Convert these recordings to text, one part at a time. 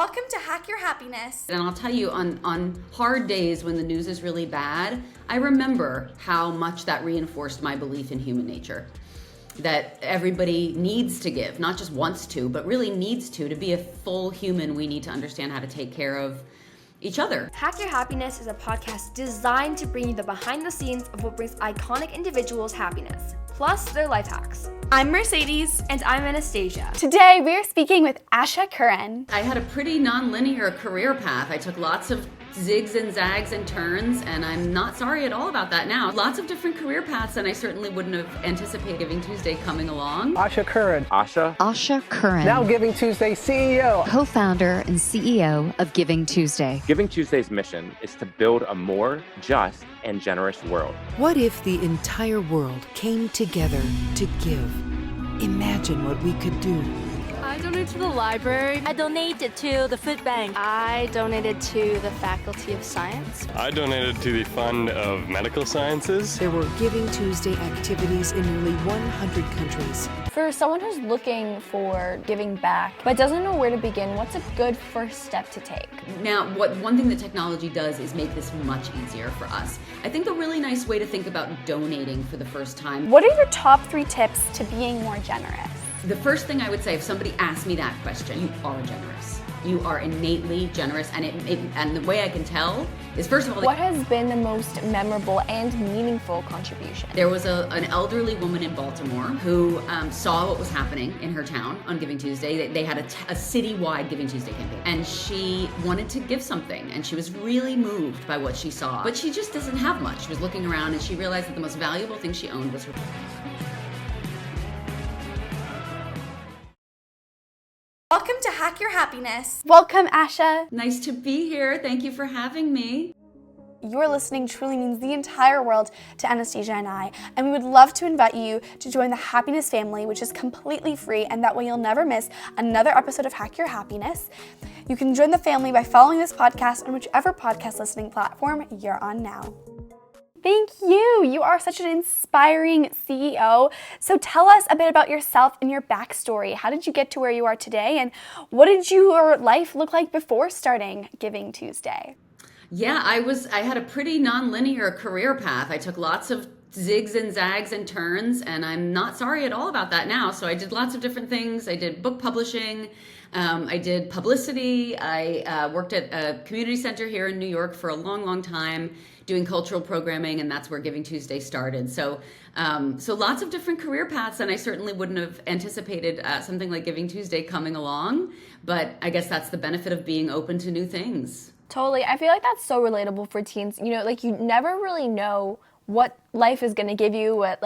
Welcome to Hack Your Happiness. And I'll tell you, on hard days when the news is really bad, I remember how much that reinforced my belief in human nature. That everybody needs to give, not just wants to, but really needs to be a full human. We need to understand how to take care of each other. Hack Your Happiness is a podcast designed to bring you the behind the scenes of what brings iconic individuals happiness, plus their life hacks. I'm Mercedes. And I'm Anastasia. Today we are speaking with Asha Curran. I had a pretty non-linear career path. I took lots of zigs and zags and turns, and I'm not sorry at all about that now. Lots of different career paths, and I certainly wouldn't have anticipated Giving Tuesday coming along. Asha Curran. Asha Curran. Now GivingTuesday CEO. Co-founder and CEO of GivingTuesday. GivingTuesday's mission is to build a more just and generous world. What if the entire world came together to give? Imagine what we could do. I donated to the library. I donated to the food bank. I donated to the Faculty of Science. I donated to the Fund of Medical Sciences. There were Giving Tuesday activities in nearly 100 countries. For someone who's looking for giving back but doesn't know where to begin, what's a good first step to take? Now, one thing that technology does is make this much easier for us. I think a really nice way to think about donating for the first time. What are your top 3 tips to being more generous? The first thing I would say, if somebody asked me that question, you are generous. You are innately generous, and and the way I can tell is, first of all, what has been the most memorable and meaningful contribution? There was an elderly woman in Baltimore who saw what was happening in her town on Giving Tuesday. They had a citywide Giving Tuesday campaign, and she wanted to give something, and she was really moved by what she saw. But she just doesn't have much. She was looking around, and she realized that the most valuable thing she owned was her. Welcome to Hack Your Happiness. Welcome, Asha. Nice to be here. Thank you for having me. Your listening truly means the entire world to Anastasia and I, and we would love to invite you to join the Happiness family, which is completely free, and that way you'll never miss another episode of Hack Your Happiness. You can join the family by following this podcast on whichever podcast listening platform you're on now. Thank you. You are such an inspiring CEO. So tell us a bit about yourself and your backstory. How did you get to where you are today, and what did your life look like before starting Giving Tuesday? Yeah, I had a pretty non-linear career path. I took lots of zigs and zags and turns, and I'm not sorry at all about that now. So I did lots of different things. I did book publishing. I did publicity. I worked at a community center here in New York for a long, long time, doing cultural programming, and that's where Giving Tuesday started. So lots of different career paths, and I certainly wouldn't have anticipated something like Giving Tuesday coming along. But I guess that's the benefit of being open to new things. Totally. I feel like that's so relatable for teens. You know, like you never really know what life is going to give you, what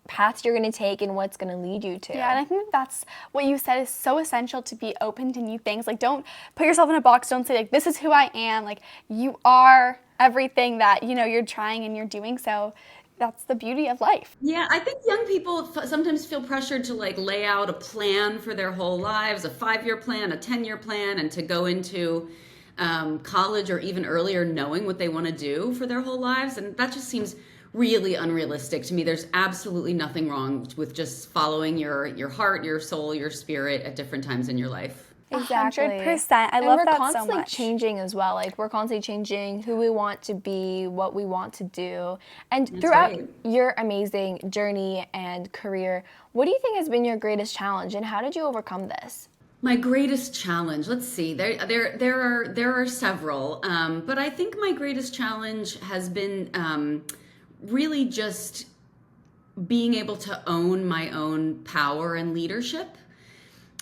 paths you're going to take, and what's going to lead you to. Yeah, and I think that's what you said is so essential, to be open to new things. Like, don't put yourself in a box. Don't say, like, this is who I am. Like, you are everything that, you're trying and you're doing. So that's the beauty of life. Yeah, I think young people sometimes feel pressured to lay out a plan for their whole lives, a 5-year plan, a 10-year plan, and to go into college or even earlier knowing what they want to do for their whole lives. And that just seems really unrealistic to me. There's absolutely nothing wrong with just following your heart, your soul, your spirit at different times in your life. Exactly. 100%. I love that so much. We're constantly changing as well. Like, we're constantly changing who we want to be, what we want to do. And That's throughout right. your amazing journey and career, what do you think has been your greatest challenge, and how did you overcome this? My greatest challenge, let's see, there are several, but I think my greatest challenge has been really just being able to own my own power and leadership,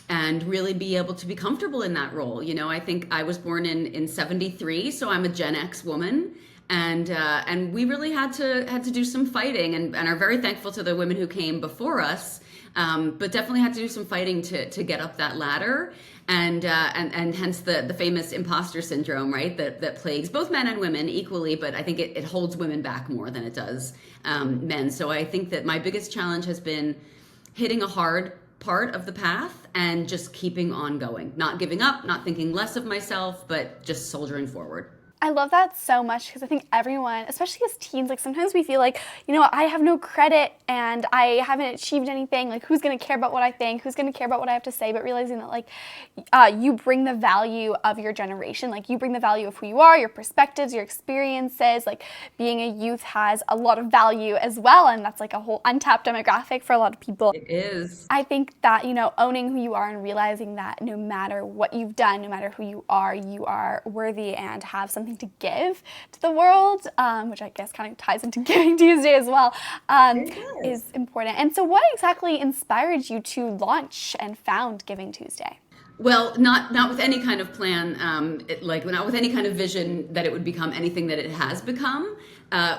and really be able to be comfortable in that role. I think I was born in 73, so I'm a Gen X woman, and we really had to do some fighting, and are very thankful to the women who came before us. But definitely had to do some fighting to get up that ladder, and hence the famous imposter syndrome, right? That plagues both men and women equally, but I think it holds women back more than it does men. So I think that my biggest challenge has been hitting a hard part of the path and just keeping on going, not giving up, not thinking less of myself, but just soldiering forward. I love that so much because I think everyone, especially as teens, like sometimes we feel like, I have no credit and I haven't achieved anything. Like who's going to care about what I think? Who's going to care about what I have to say? But realizing that like you bring the value of your generation, like you bring the value of who you are, your perspectives, your experiences. Like being a youth has a lot of value as well, and that's like a whole untapped demographic for a lot of people. It is. I think that, owning who you are and realizing that no matter what you've done, no matter who you are worthy and have something to give to the world, which I guess kind of ties into Giving Tuesday as well, is important. And so what exactly inspired you to launch and found Giving Tuesday? Well, not with any kind of plan, not with any kind of vision that it would become anything that it has become.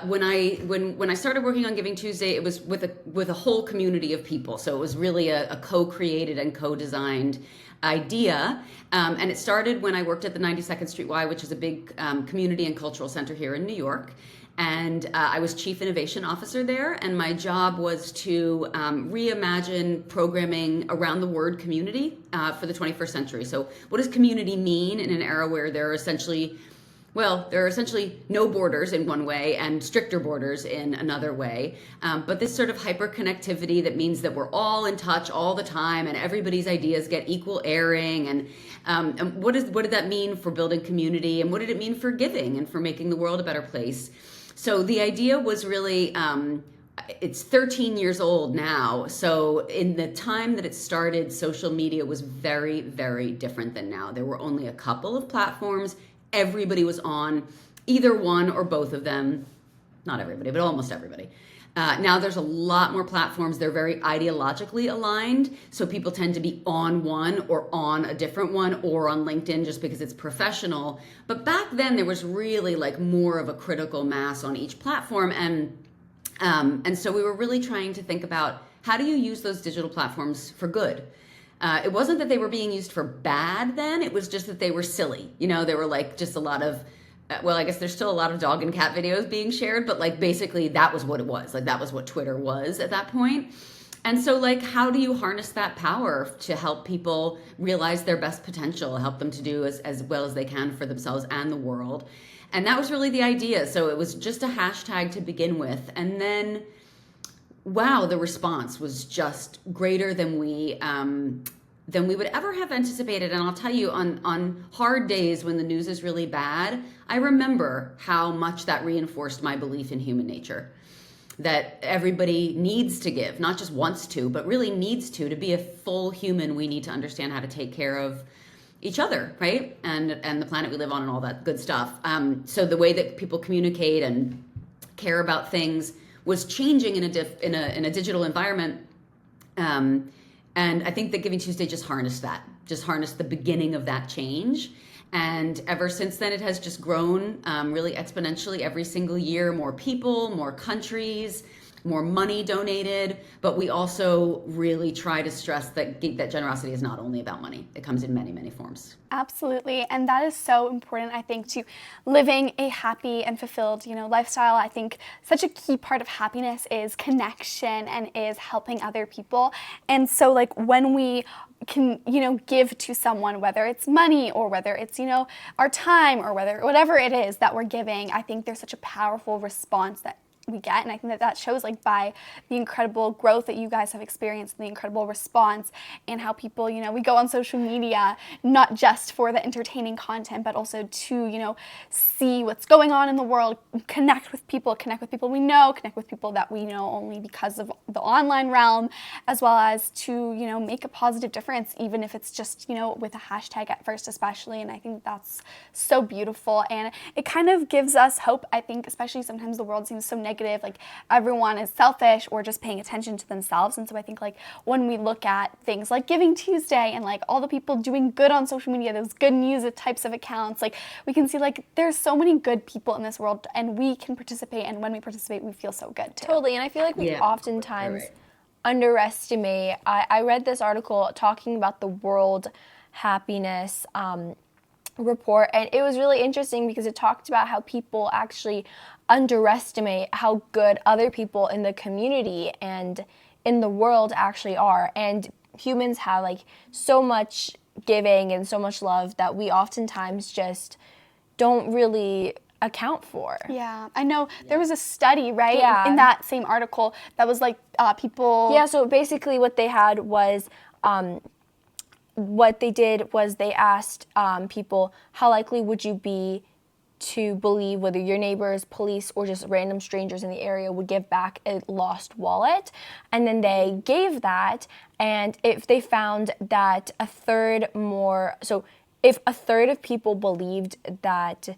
When I started working on Giving Tuesday, it was with a whole community of people. So it was really a co-created and co-designed idea. And it started when I worked at the 92nd Street Y, which is a big community and cultural center here in New York. And I was Chief Innovation Officer there, and my job was to reimagine programming around the word community for the 21st century. So what does community mean in an era where there are essentially no borders in one way and stricter borders in another way. But this sort of hyper-connectivity that means that we're all in touch all the time and everybody's ideas get equal airing. And what did that mean for building community? And what did it mean for giving and for making the world a better place? So the idea was really, it's 13 years old now. So in the time that it started, social media was very, very different than now. There were only a couple of platforms. Everybody was on either one or both of them. Not everybody, but almost everybody. Now there's a lot more platforms. They're very ideologically aligned. So people tend to be on one or on a different one or on LinkedIn just because it's professional. But back then there was really like more of a critical mass on each platform. And so we were really trying to think about how do you use those digital platforms for good? It wasn't that they were being used for bad then. It was just that they were silly. They were like just a lot of, I guess there's still a lot of dog and cat videos being shared, but like basically that was what it was. Like that was what Twitter was at that point. And so like, how do you harness that power to help people realize their best potential, help them to do as well as they can for themselves and the world? And that was really the idea. So it was just a hashtag to begin with. And then, wow, the response was just greater than we would ever have anticipated. And I'll tell you, on hard days when the news is really bad, I remember how much that reinforced my belief in human nature. That everybody needs to give, not just wants to, but really needs to be a full human. We need to understand how to take care of each other, right? And the planet we live on and all that good stuff. So the way that people communicate and care about things was changing in a digital environment. And I think that Giving Tuesday just harnessed the beginning of that change. And ever since then, it has just grown really exponentially every single year. More people, more countries, more money donated. But we also really try to stress that generosity is not only about money. It comes in many, many forms. Absolutely. And that is so important, I think, to living a happy and fulfilled, lifestyle. I think such a key part of happiness is connection and is helping other people. And so like when we can, give to someone, whether it's money or whether it's, our time or whatever it is that we're giving, I think there's such a powerful response that we get. And I think that shows like by the incredible growth that you guys have experienced and the incredible response and how people, we go on social media, not just for the entertaining content, but also to, see what's going on in the world, connect with people we know, connect with people that we know only because of the online realm, as well as to, make a positive difference, even if it's just, with a hashtag at first especially. And I think that's so beautiful. And it kind of gives us hope, I think, especially sometimes the world seems so negative, like everyone is selfish or just paying attention to themselves. And so I think like when we look at things like Giving Tuesday and like all the people doing good on social media, those good news types of accounts, like we can see like there's so many good people in this world and we can participate, and when we participate we feel so good too. Totally. And I feel like we oftentimes underestimate. I read this article talking about the World Happiness report, and it was really interesting because it talked about how people actually underestimate how good other people in the community and in the world actually are. And humans have like so much giving and so much love that we oftentimes just don't really account for. Yeah, I know there was a study, right, Yeah. in that same article that was like people... Yeah, so basically what they had was, what they did was they asked people, how likely would you be to believe whether your neighbors, police, or just random strangers in the area would give back a lost wallet? And then they gave that, and if they found that if a third of people believed that,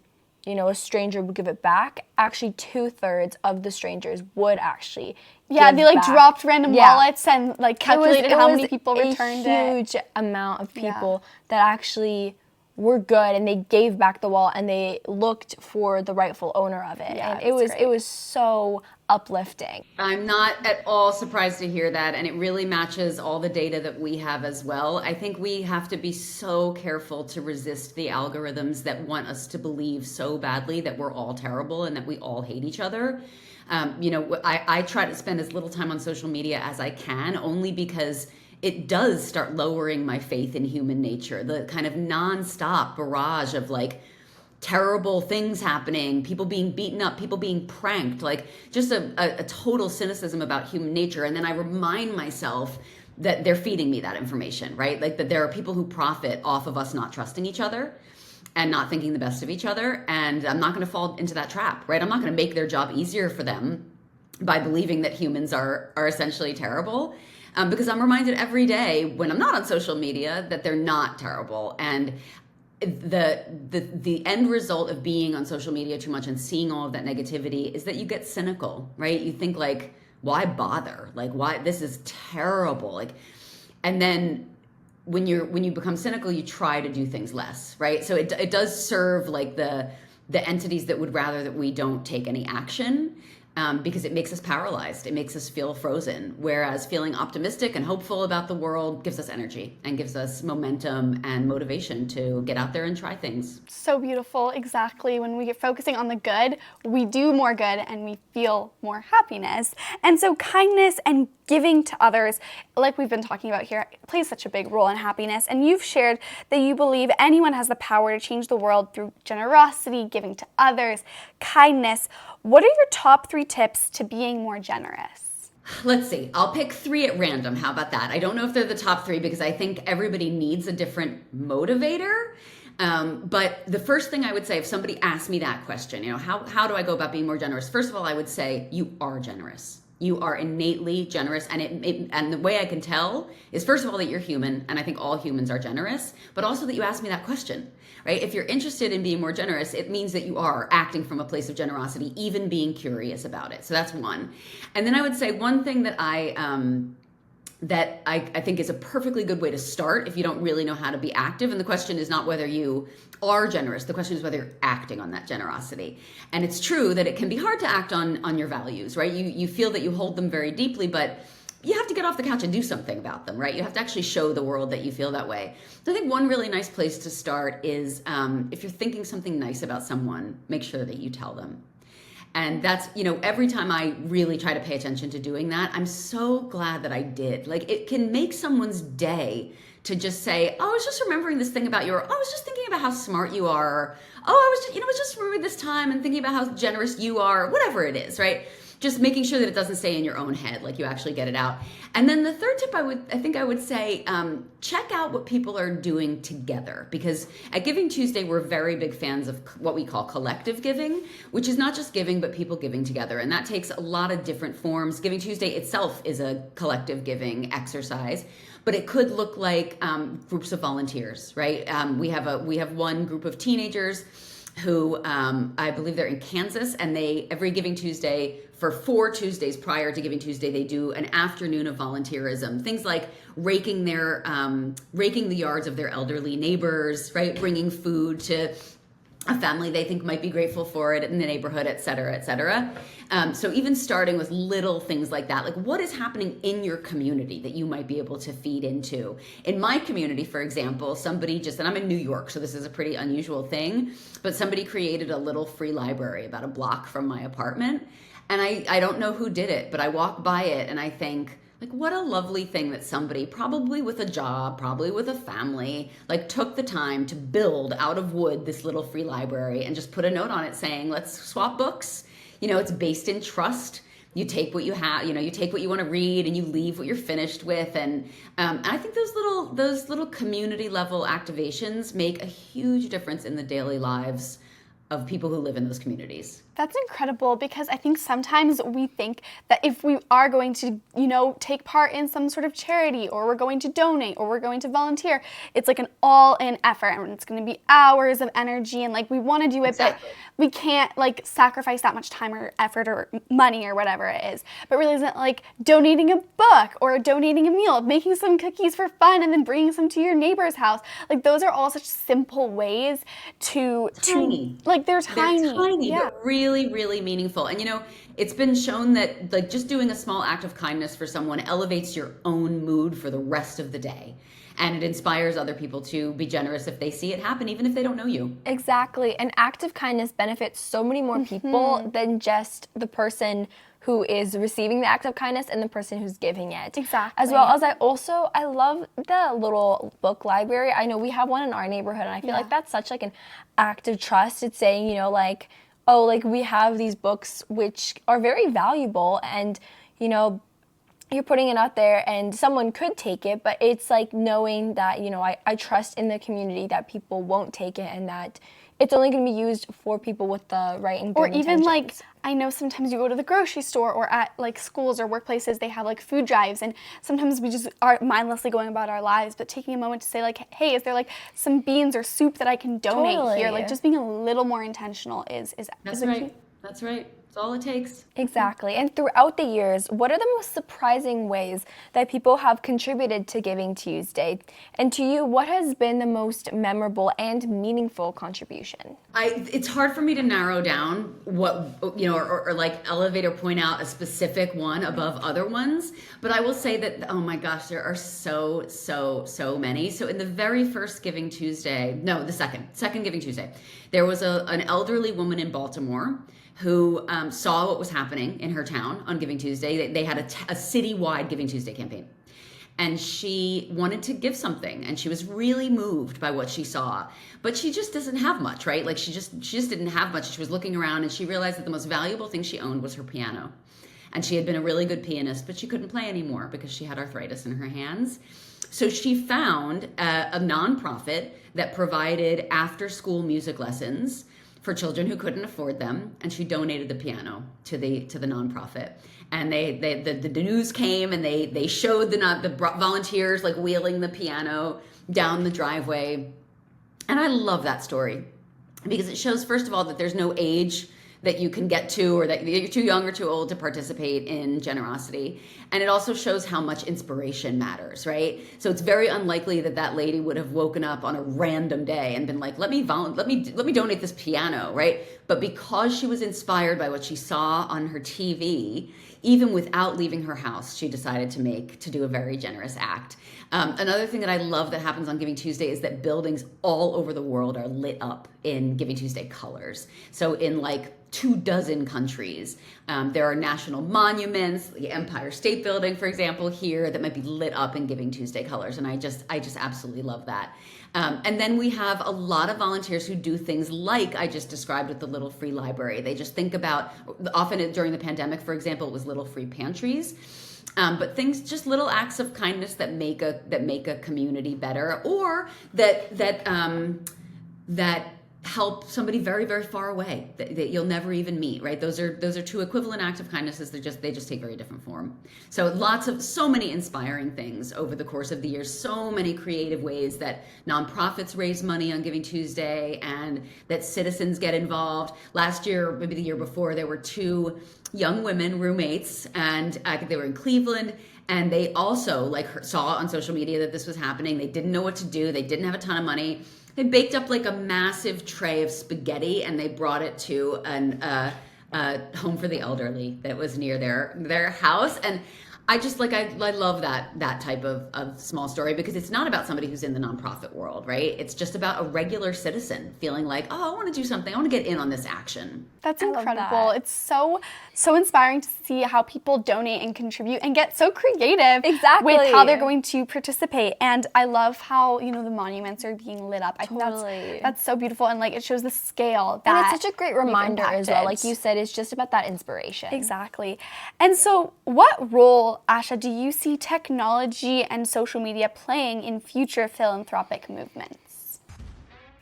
a stranger would give it back, actually 2/3 of the strangers would actually give they back. dropped random wallets and calculated how many people returned it. A huge amount of people that actually were good, and they gave back the wallet, and they looked for the rightful owner of it. Yeah, and it was so uplifting. I'm not at all surprised to hear that, and it really matches all the data that we have as well. I think we have to be so careful to resist the algorithms that want us to believe so badly that we're all terrible and that we all hate each other. I try to spend as little time on social media as I can, only because it does start lowering my faith in human nature. The kind of nonstop barrage of terrible things happening, people being beaten up, people being pranked, just a total cynicism about human nature. And then I remind myself that they're feeding me that information, right? That there are people who profit off of us not trusting each other and not thinking the best of each other. And I'm not going to fall into that trap, right? I'm not going to make their job easier for them by believing that humans are essentially terrible. Because I'm reminded every day when I'm not on social media that they're not terrible. And the end result of being on social media too much and seeing all of that negativity is that you get cynical, right? You think why bother? Why, this is terrible. And then when you become cynical, you try to do things less, right? So it does serve the entities that would rather that we don't take any action. Because it makes us paralyzed. It makes us feel frozen. Whereas feeling optimistic and hopeful about the world gives us energy and gives us momentum and motivation to get out there and try things. So beautiful, exactly. When we get focusing on the good, we do more good and we feel more happiness. And so kindness and giving to others, like we've been talking about here, plays such a big role in happiness. And you've shared that you believe anyone has the power to change the world through generosity, giving to others, kindness. What are your top 3 tips to being more generous? Let's see. I'll pick 3 at random. How about that? I don't know if they're the top 3 because I think everybody needs a different motivator. But the first thing I would say, if somebody asked me that question, how do I go about being more generous? First of all, I would say you are generous. You are innately generous, and the way I can tell is, first of all, that you're human, and I think all humans are generous, but also that you asked me that question, right? If you're interested in being more generous, it means that you are acting from a place of generosity, even being curious about it. So that's one. And then I would say one thing that I think is a perfectly good way to start if you don't really know how to be active. And the question is not whether you are generous. The question is whether you're acting on that generosity. And it's true that it can be hard to act on your values, right? You feel that you hold them very deeply, but you have to get off the couch and do something about them, right? You have to actually show the world that you feel that way. So I think one really nice place to start is if you're thinking something nice about someone, make sure that you tell them. And that's, every time I really try to pay attention to doing that, I'm so glad that I did. It can make someone's day to just say, oh, I was just remembering this thing about you, or oh, I was just thinking about how smart you are, or oh, I was just remembering this time and thinking about how generous you are, whatever it is, right? Just making sure that it doesn't stay in your own head, you actually get it out. And then the third tip I would say, check out what people are doing together. Because at Giving Tuesday, we're very big fans of what we call collective giving, which is not just giving, but people giving together. And that takes a lot of different forms. Giving Tuesday itself is a collective giving exercise, but it could look like groups of volunteers, right? We have one group of teenagers who I believe they're in Kansas, and every Giving Tuesday, for 4 Tuesdays prior to Giving Tuesday, they do an afternoon of volunteerism. Things like raking the yards of their elderly neighbors, right? Bringing food to a family they think might be grateful for it in the neighborhood, et cetera, et cetera. So even starting with little things like that, what is happening in your community that you might be able to feed into? In my community, for example, and I'm in New York, so this is a pretty unusual thing, but somebody created a little free library about a block from my apartment. And I don't know who did it, but I walk by it and I think, Like, what a lovely thing that somebody, probably with a job, probably with a family, like took the time to build out of wood this little free library and just put a note on it saying, let's swap books. You know, it's based in trust. You take what you have, you know, you take what you want to read and you leave what you're finished with. And I think those little community level activations make a huge difference in the daily lives of people who live in those communities. That's incredible, because I think sometimes we think that if we are going to, you know, take part in some sort of charity, or we're going to donate, or we're going to volunteer, it's like an all-in effort and it's going to be hours of energy, and like we want to do it, exactly. But we can't like sacrifice that much time or effort or money or whatever it is. But really, isn't like donating a book or donating a meal, making some cookies for fun and then bringing some to your neighbor's house. Like those are all such simple ways to like they're tiny, yeah. But really meaningful. And you know, it's been shown that like just doing a small act of kindness for someone elevates your own mood for the rest of the day. And it inspires other people to be generous if they see it happen, even if they don't know you. Exactly. An act of kindness benefits so many more people than just the person who is receiving the act of kindness and the person who's giving it. Exactly. As well as I love the little book library. I know we have one in our neighborhood, and I feel like that's such like an act of trust. It's saying, you know, like, oh, like we have these books which are very valuable, and, you know, you're putting it out there and someone could take it, but it's like knowing that, you know, I trust in the community that people won't take it and that it's only going to be used for people with the right and good intentions. Or even like, I know sometimes you go to the grocery store or at like schools or workplaces, they have like food drives, and sometimes we just are mindlessly going about our lives, but taking a moment to say like, hey, is there like some beans or soup that I can donate here? Like just being a little more intentional is That's right. That's right. It's all it takes. Exactly. And throughout the years, what are the most surprising ways that people have contributed to Giving Tuesday? And to you, what has been the most memorable and meaningful contribution? It's hard for me to narrow down what, you know, or like elevate or point out a specific one above other ones. But I will say that, oh my gosh, there are so many. So in the very first Giving Tuesday, no, the second Giving Tuesday, there was an elderly woman in Baltimore who saw what was happening in her town on Giving Tuesday. They had a citywide Giving Tuesday campaign. And she wanted to give something, and she was really moved by what she saw. But she just doesn't have much, right? Like she just didn't have much. She was looking around, and she realized that the most valuable thing she owned was her piano. And she had been a really good pianist, but she couldn't play anymore because she had arthritis in her hands. So she found a nonprofit that provided after-school music lessons for children who couldn't afford them, and she donated the piano to the nonprofit. And the news came, and they showed the volunteers like wheeling the piano down the driveway. And I love that story because it shows, first of all, that there's no age that you can get to, or that you're too young or too old to participate in generosity. And it also shows how much inspiration matters, right? So it's very unlikely that lady would have woken up on a random day and been like, let me donate this piano, right? But because she was inspired by what she saw on her TV, even without leaving her house, she decided to do a very generous act. Another thing that I love that happens on Giving Tuesday is that buildings all over the world are lit up in Giving Tuesday colors. So in like 24 countries, there are national monuments, the Empire State Building, for example, here, that might be lit up in Giving Tuesday colors. And I just absolutely love that. And then we have a lot of volunteers who do things like I just described with the little free library. They just think about, often during the pandemic, for example, it was little free pantries. But things, just little acts of kindness that make a community better, or that help somebody very, very far away that you'll never even meet, right? Those are two equivalent acts of kindnesses. They just take very different form. So so many inspiring things over the course of the year, so many creative ways that nonprofits raise money on Giving Tuesday and that citizens get involved. Last year, maybe the year before, there were two young women roommates, and they were in Cleveland, and they also saw on social media that this was happening. They didn't know what to do. They didn't have a ton of money. They baked up like a massive tray of spaghetti, and they brought it to a home for the elderly that was near their house. And I just like, I love that type of small story, because it's not about somebody who's in the nonprofit world, right? It's just about a regular citizen feeling like, oh, I want to do something. I want to get in on this action. That's incredible. It's so inspiring to see how people donate and contribute and get so creative with how they're going to participate. And I love how, the monuments are being lit up. I think that's so beautiful, and like it shows the scale that, and it's such a great reminder as well. Like you said, it's just about that inspiration. Exactly. And so what role, Asha, do you see technology and social media playing in future philanthropic movements?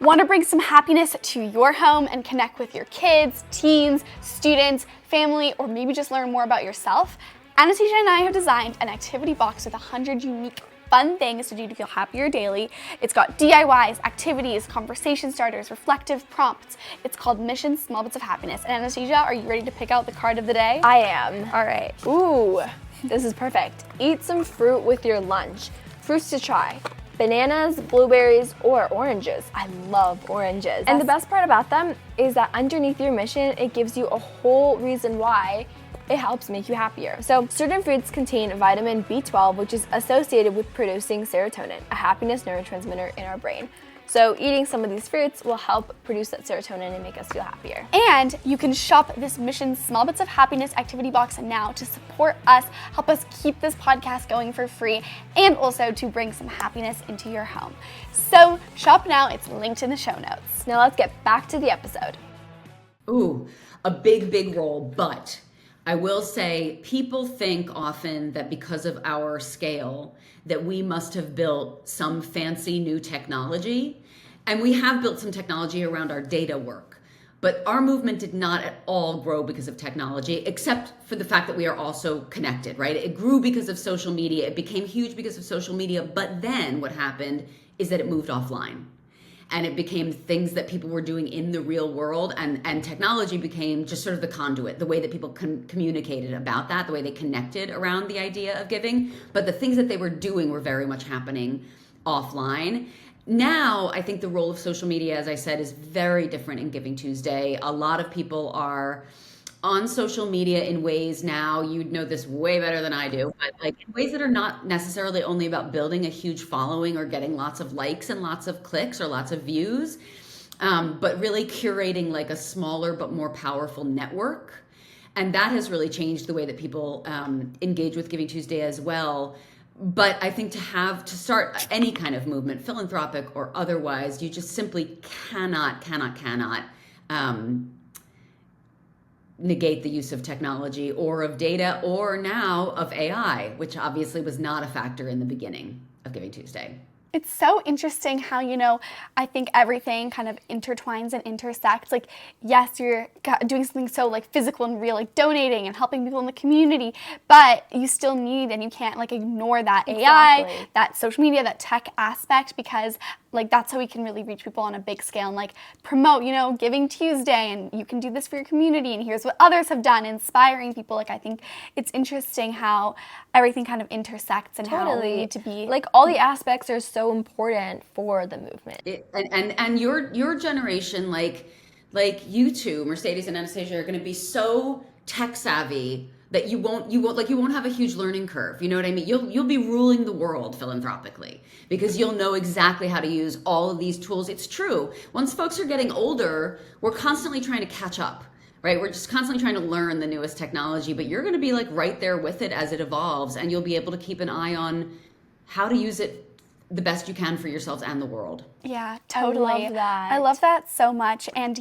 Want to bring some happiness to your home and connect with your kids, teens, students, family, or maybe just learn more about yourself? Anastasia and I have designed an activity box with 100 unique fun things to do to feel happier daily. It's got DIYs, activities, conversation starters, reflective prompts. It's called Mission Small Bits of Happiness. And Anastasia, are you ready to pick out the card of the day? I am. All right. Ooh, this is perfect. Eat some fruit with your lunch. Fruits to try: bananas, blueberries, or oranges. I love oranges. And the best part about them is that underneath your mission, it gives you a whole reason why it helps make you happier. So certain fruits contain vitamin B12, which is associated with producing serotonin, a happiness neurotransmitter in our brain. So eating some of these fruits will help produce that serotonin and make us feel happier. And you can shop this Mission Small Bits of Happiness activity box now to support us, help us keep this podcast going for free, and also to bring some happiness into your home. So shop now, it's linked in the show notes. Now let's get back to the episode. Ooh, a big role, but I will say people think often that because of our scale that we must have built some fancy new technology, and we have built some technology around our data work. But our movement did not at all grow because of technology, except for the fact that we are also connected, right? It grew because of social media. It became huge because of social media. But then what happened is that it moved offline. And it became things that people were doing in the real world, and technology became just sort of the conduit, the way that people communicated about that, the way they connected around the idea of giving. But the things that they were doing were very much happening offline. Now, I think the role of social media, as I said, is very different in Giving Tuesday. A lot of people are on social media in ways now, you'd know this way better than I do, but like in ways that are not necessarily only about building a huge following or getting lots of likes and lots of clicks or lots of views, but really curating like a smaller but more powerful network. And that has really changed the way that people engage with Giving Tuesday as well. But I think to start any kind of movement, philanthropic or otherwise, you just simply cannot negate the use of technology or of data or now of AI, which obviously was not a factor in the beginning of Giving Tuesday. It's so interesting how, I think everything kind of intertwines and intersects. Like, yes, you're doing something so like physical and real, like donating and helping people in the community, but you still need, and you can't like ignore that AI, that social media, that tech aspect, because like that's how we can really reach people on a big scale and like promote, Giving Tuesday, and you can do this for your community, and here's what others have done, inspiring people. Like, I think it's interesting how everything kind of intersects and how we need to be like all the aspects are so important for the movement. And your generation, like you two, Mercedes and Anastasia, are going to be so tech savvy that you won't have a huge learning curve. You know what I mean? You'll be ruling the world philanthropically because you'll know exactly how to use all of these tools. It's true. Once folks are getting older, we're constantly trying to catch up, right? We're just constantly trying to learn the newest technology, but you're going to be like right there with it as it evolves, and you'll be able to keep an eye on how to use it the best you can for yourselves and the world. Yeah, totally. I love that. I love that so much. And,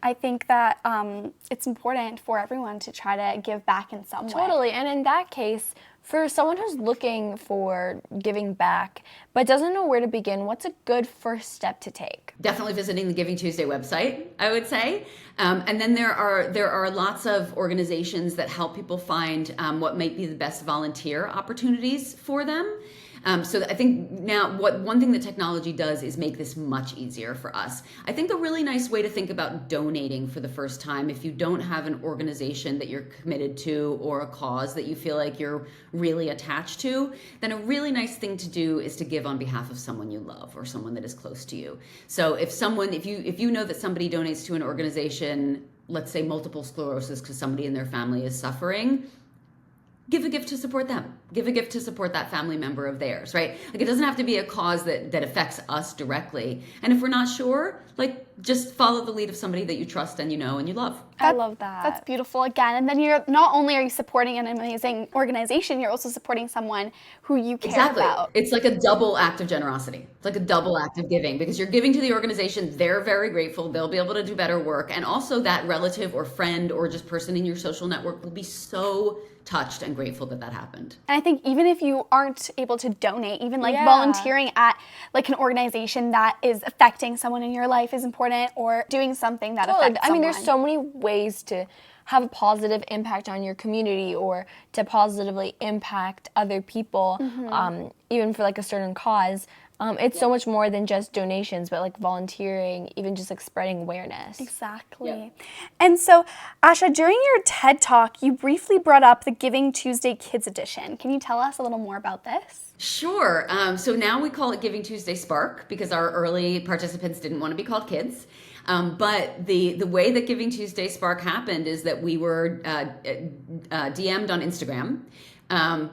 I think that it's important for everyone to try to give back in some way. Totally. And in that case, for someone who's looking for giving back but doesn't know where to begin, what's a good first step to take? Definitely visiting the Giving Tuesday website, I would say. And then there are lots of organizations that help people find what might be the best volunteer opportunities for them. So I think now one thing that technology does is make this much easier for us. I think a really nice way to think about donating for the first time, if you don't have an organization that you're committed to or a cause that you feel like you're really attached to, then a really nice thing to do is to give on behalf of someone you love or someone that is close to you. So if you know that somebody donates to an organization, let's say multiple sclerosis because somebody in their family is suffering, give a gift to support them. Give a gift to support that family member of theirs, right? Like, it doesn't have to be a cause that affects us directly. And if we're not sure, like, just follow the lead of somebody that you trust and you know and you love. I love that. That's beautiful again. And then you're not only are you supporting an amazing organization, you're also supporting someone who you care about. It's like a double act of generosity. It's like a double act of giving, because you're giving to the organization. They're very grateful. They'll be able to do better work. And also that relative or friend or just person in your social network will be so touched and grateful that happened. And I think even if you aren't able to donate, even like volunteering at like an organization that is affecting someone in your life is important, or doing something that affects someone. I mean, there's so many ways to have a positive impact on your community or to positively impact other people, even for like a certain cause. It's so much more than just donations, but like volunteering, even just like spreading awareness. Exactly. Yep. And so, Asha, during your TED Talk, you briefly brought up the Giving Tuesday Kids Edition. Can you tell us a little more about this? Sure. So now we call it GivingTuesday Spark because our early participants didn't want to be called kids. But the way that GivingTuesday Spark happened is that we were DM'd on Instagram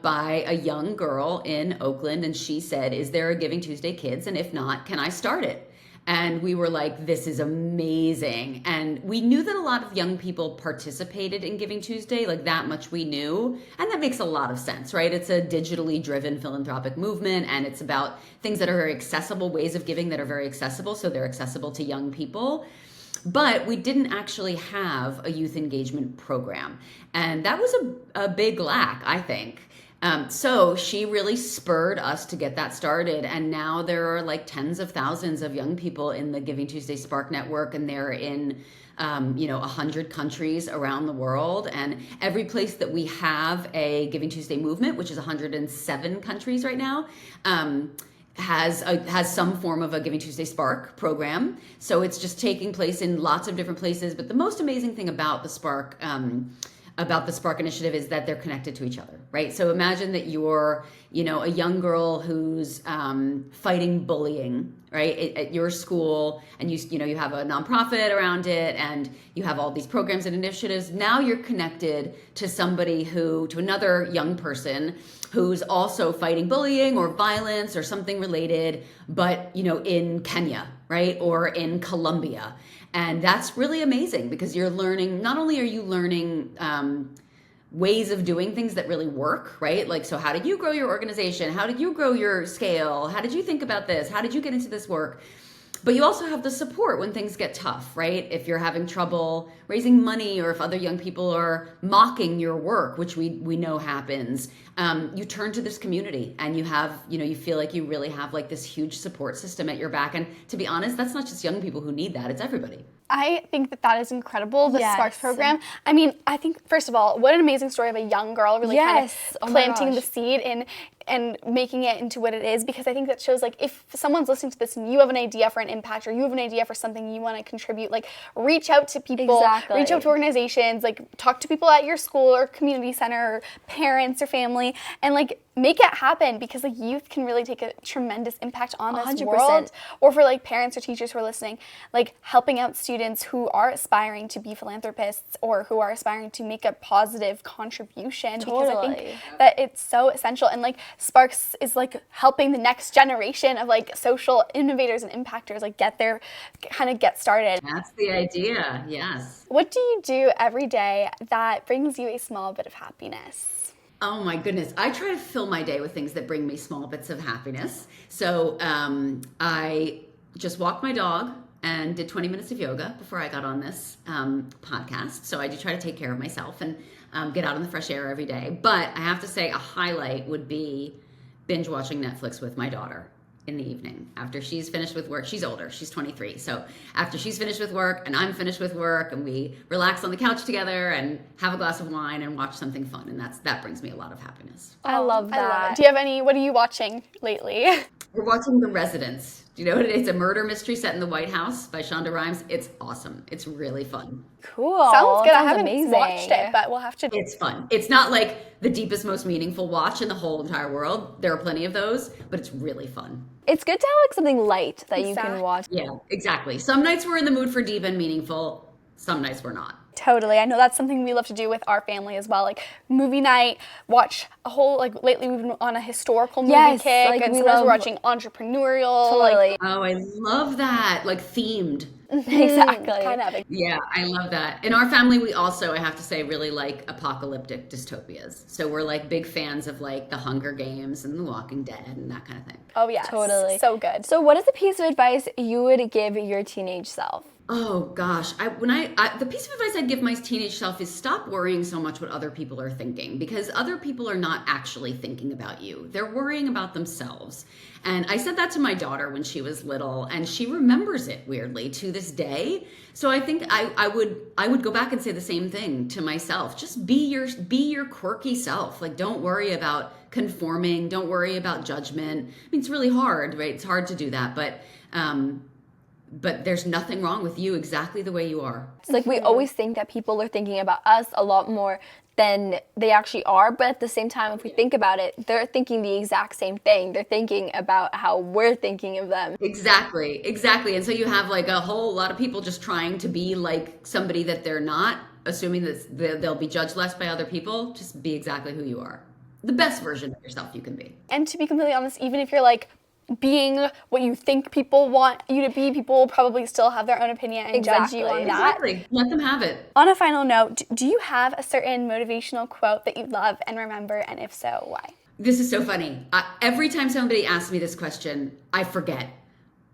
by a young girl in Oakland, and she said, "Is there a Giving Tuesday Kids? And if not, can I start it?" And we were like, this is amazing. And we knew that a lot of young people participated in Giving Tuesday, like that much we knew. And that makes a lot of sense, right? It's a digitally driven philanthropic movement, and it's about things that are very accessible, ways of giving that are very accessible, so they're accessible to young people. But we didn't actually have a youth engagement program. And that was a big lack, I think. So she really spurred us to get that started. And now there are like tens of thousands of young people in the Giving Tuesday Spark network, and they're in 100 countries around the world. And every place that we have a Giving Tuesday movement, which is 107 countries right now, has some form of a Giving Tuesday Spark program. So it's just taking place in lots of different places. But the most amazing thing about the Spark initiative is that they're connected to each other, right? So imagine that you're, a young girl who's fighting bullying, right, at your school, and you have a nonprofit around it, and you have all these programs and initiatives. Now you're connected to another young person who's also fighting bullying or violence or something related, but in Kenya, right, or in Colombia. And that's really amazing, because you're learning, not only are you learning ways of doing things that really work, right? Like, so how did you grow your organization? How did you grow your scale? How did you think about this? How did you get into this work? But you also have the support when things get tough, right? If you're having trouble raising money, or if other young people are mocking your work, which we know happens, you turn to this community, and you have, you feel like you really have like this huge support system at your back. And to be honest, that's not just young people who need that, it's everybody. I think that is incredible, the Sparks program. I mean, I think, first of all, what an amazing story of a young girl really kind of planting the seed and making it into what it is, because I think that shows, like, if someone's listening to this and you have an idea for an impact, or you have an idea for something you want to contribute, like, reach out to people, reach out to organizations, like, talk to people at your school or community center, or parents or family, and, like, make it happen, because like youth can really take a tremendous impact on this 100%. World. Or for like parents or teachers who are listening, like helping out students who are aspiring to be philanthropists, or who are aspiring to make a positive contribution. Because I think that it's so essential. And like Sparks is like helping the next generation of like social innovators and impactors like get started. That's the idea, yes. What do you do every day that brings you a small bit of happiness? Oh my goodness. I try to fill my day with things that bring me small bits of happiness. So I just walked my dog and did 20 minutes of yoga before I got on this podcast. So I do try to take care of myself and get out in the fresh air every day. But I have to say a highlight would be binge watching Netflix with my daughter in the evening after she's finished with work. She's older, she's 23. So after she's finished with work and I'm finished with work, and we relax on the couch together and have a glass of wine and watch something fun. And that brings me a lot of happiness. I love that. Do you have what are you watching lately? We're watching The Residence. Do you know what it is? It's a murder mystery set in the White House by Shonda Rhimes. It's awesome. It's really fun. Cool. Sounds good. I haven't watched it, but we'll have to. It's fun. It's not like the deepest, most meaningful watch in the whole entire world. There are plenty of those, but it's really fun. It's good to have like something light that you can watch. Yeah, exactly. Some nights we're in the mood for deep and meaningful. Some nights we're not. Totally. I know that's something we love to do with our family as well. Like movie night, watch a whole, like lately we've been on a historical movie kick, like, and we sometimes love we're watching entrepreneurial. Totally. Like, Oh, I love that. Like themed. Exactly. kind of. Yeah, I love that. In our family, we also, I have to say, really like apocalyptic dystopias. So we're like big fans of like The Hunger Games and The Walking Dead and that kind of thing. Oh yes. Totally. So good. So what is a piece of advice you would give your teenage self? Oh gosh, the piece of advice I'd give my teenage self is stop worrying so much what other people are thinking, because other people are not actually thinking about you. They're worrying about themselves. And I said that to my daughter when she was little, and she remembers it weirdly to this day. So I think I would go back and say the same thing to myself. Just be your quirky self. Like, don't worry about conforming. Don't worry about judgment. I mean, it's really hard, right? It's hard to do that, but there's nothing wrong with you exactly the way you are. It's like we always think that people are thinking about us a lot more than they actually are, but at the same time, if we think about it, they're thinking the exact same thing. They're thinking about how we're thinking of them. Exactly. And so you have like a whole lot of people just trying to be like somebody that they're not, assuming that they'll be judged less by other people. Just be exactly who you are. The best version of yourself you can be. And to be completely honest, even if you're like being what you think people want you to be, people will probably still have their own opinion and judge you on that. Exactly. Let them have it. On a final note, do you have a certain motivational quote that you love and remember, and if so, why? This is so funny. Every time somebody asks me this question, I forget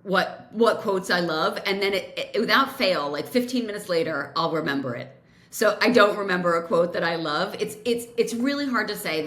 what quotes I love, and then it without fail, like 15 minutes later, I'll remember it. So I don't remember a quote that I love. It's really hard to say.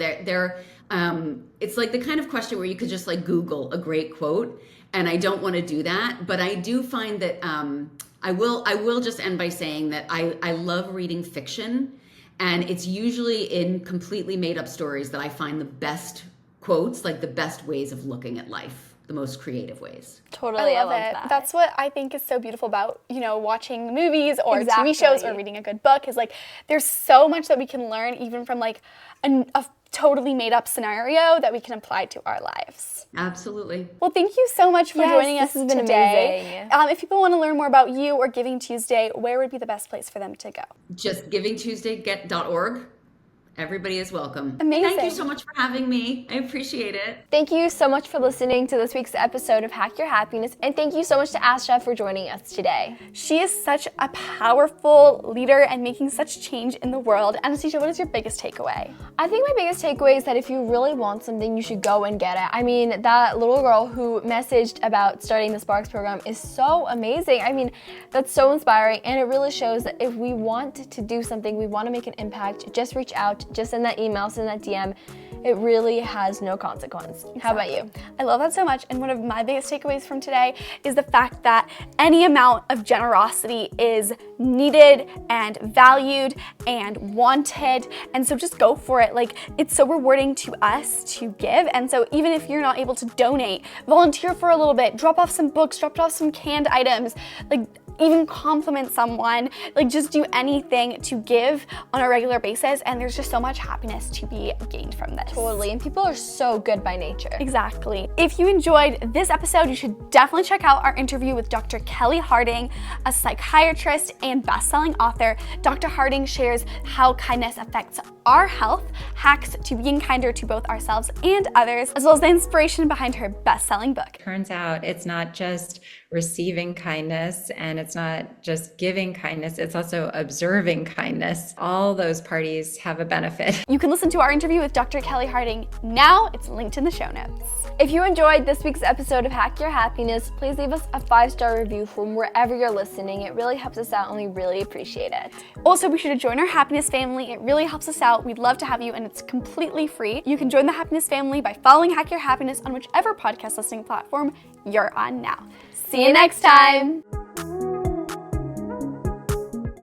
It's like the kind of question where you could just like Google a great quote, and I don't want to do that. But I do find that I will just end by saying that I love reading fiction, and it's usually in completely made up stories that I find the best quotes, like the best ways of looking at life, the most creative ways. Totally, I love it. that. That's what I think is so beautiful about, watching movies or TV shows or reading a good book, is like there's so much that we can learn even from like a totally made up scenario that we can apply to our lives. Absolutely. Well, thank you so much for joining us this has been today. amazing. If people want to learn more about you or Giving Tuesday, where would be the best place for them to go? Just GivingTuesday.org. Everybody is welcome. Amazing. Thank you so much for having me. I appreciate it. Thank you so much for listening to this week's episode of Hack Your Happiness, and thank you so much to Asha for joining us today. She is such a powerful leader and making such change in the world. Anastasia, what is your biggest takeaway? I think my biggest takeaway is that if you really want something, you should go and get it. I mean, that little girl who messaged about starting the Sparks program is so amazing. I mean, that's so inspiring, and it really shows that if we want to do something, we want to make an impact, just reach out, just send that email, send that DM. It really has no consequence. Exactly. How about you? I love that so much, and one of my biggest takeaways from today is the fact that any amount of generosity is needed and valued and wanted, and so just go for it. Like, it's so rewarding to us to give, and so even if you're not able to donate, volunteer for a little bit, drop off some books, drop off some canned items, like even compliment someone, like just do anything to give on a regular basis, and there's just so much happiness to be gained from this. Totally, and people are so good by nature. Exactly. If you enjoyed this episode, you should definitely check out our interview with Dr. Kelly Harding, a psychiatrist and best-selling author. Dr. Harding shares how kindness affects our health, hacks to being kinder to both ourselves and others, as well as the inspiration behind her best-selling book. Turns out it's not just receiving kindness, and it's not just giving kindness, it's also observing kindness. All those parties have a benefit. You can listen to our interview with Dr. Kelly Harding now. It's linked in the show notes. If you enjoyed this week's episode of Hack Your Happiness, please leave us a 5-star review from wherever you're listening. It really helps us out, and we really appreciate it. Also, be sure to join our happiness family. It really helps us out. We'd love to have you, and it's completely free. You can join the happiness family by following Hack Your Happiness on whichever podcast listening platform you're on now. See you next time.